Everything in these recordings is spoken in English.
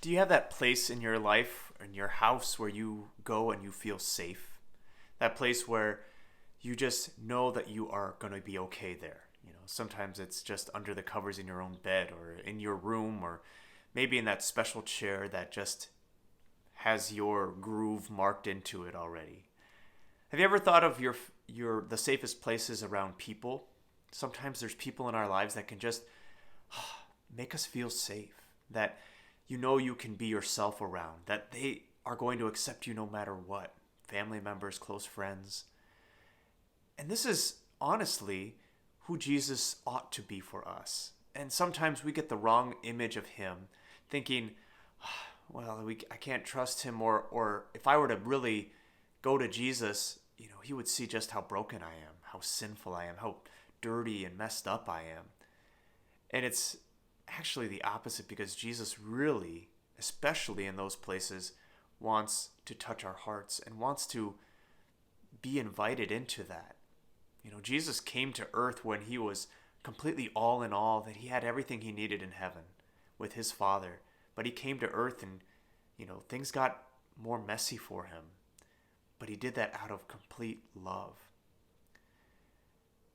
Do you have that place in your life, in your house, where you go and you feel safe? That place where you just know that you are going to be okay there. Sometimes it's just under the covers in your own bed or in your room or maybe in that special chair that just has your groove marked into it already. Have you ever thought of your the safest places around people? Sometimes there's people in our lives that can just make us feel safe. That you can be yourself around. That they are going to accept you no matter what. Family members, close friends. And this is honestly who Jesus ought to be for us. And sometimes we get the wrong image of him, thinking, well, I can't trust him, or if I were to really go to Jesus, he would see just how broken I am, how sinful I am, how dirty and messed up I am. And it's actually the opposite because Jesus really, especially in those places, wants to touch our hearts and wants to be invited into that. Jesus came to earth when he was completely all in all, that he had everything he needed in heaven with his Father. But he came to earth and, things got more messy for him. But he did that out of complete love.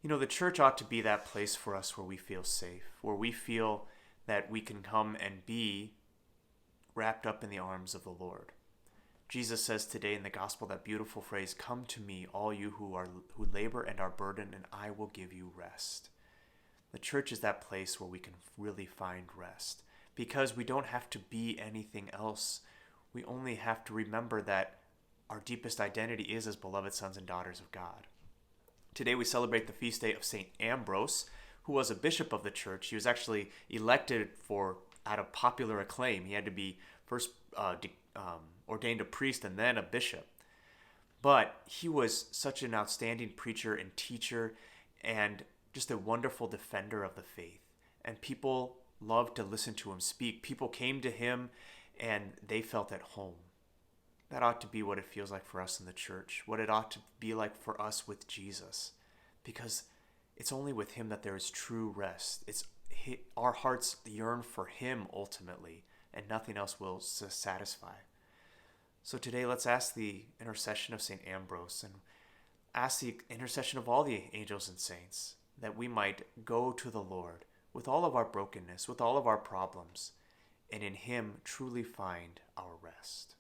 The church ought to be that place for us where we feel safe, where we feel that we can come and be wrapped up in the arms of the Lord. Jesus says today in the gospel that beautiful phrase, "Come to me, all you who labor and are burdened, and I will give you rest." The church is that place where we can really find rest because we don't have to be anything else. We only have to remember that our deepest identity is as beloved sons and daughters of God. Today we celebrate the feast day of St. Ambrose, who was a bishop of the church. He was actually elected out of popular acclaim. He had to be first ordained a priest and then a bishop. But he was such an outstanding preacher and teacher and just a wonderful defender of the faith. And people loved to listen to him speak. People came to him and they felt at home. That ought to be what it feels like for us in the church, what it ought to be like for us with Jesus. Because it's only with him that there is true rest. Our hearts yearn for him ultimately, and nothing else will satisfy. So today, let's ask the intercession of St. Ambrose and ask the intercession of all the angels and saints that we might go to the Lord with all of our brokenness, with all of our problems, and in him truly find our rest.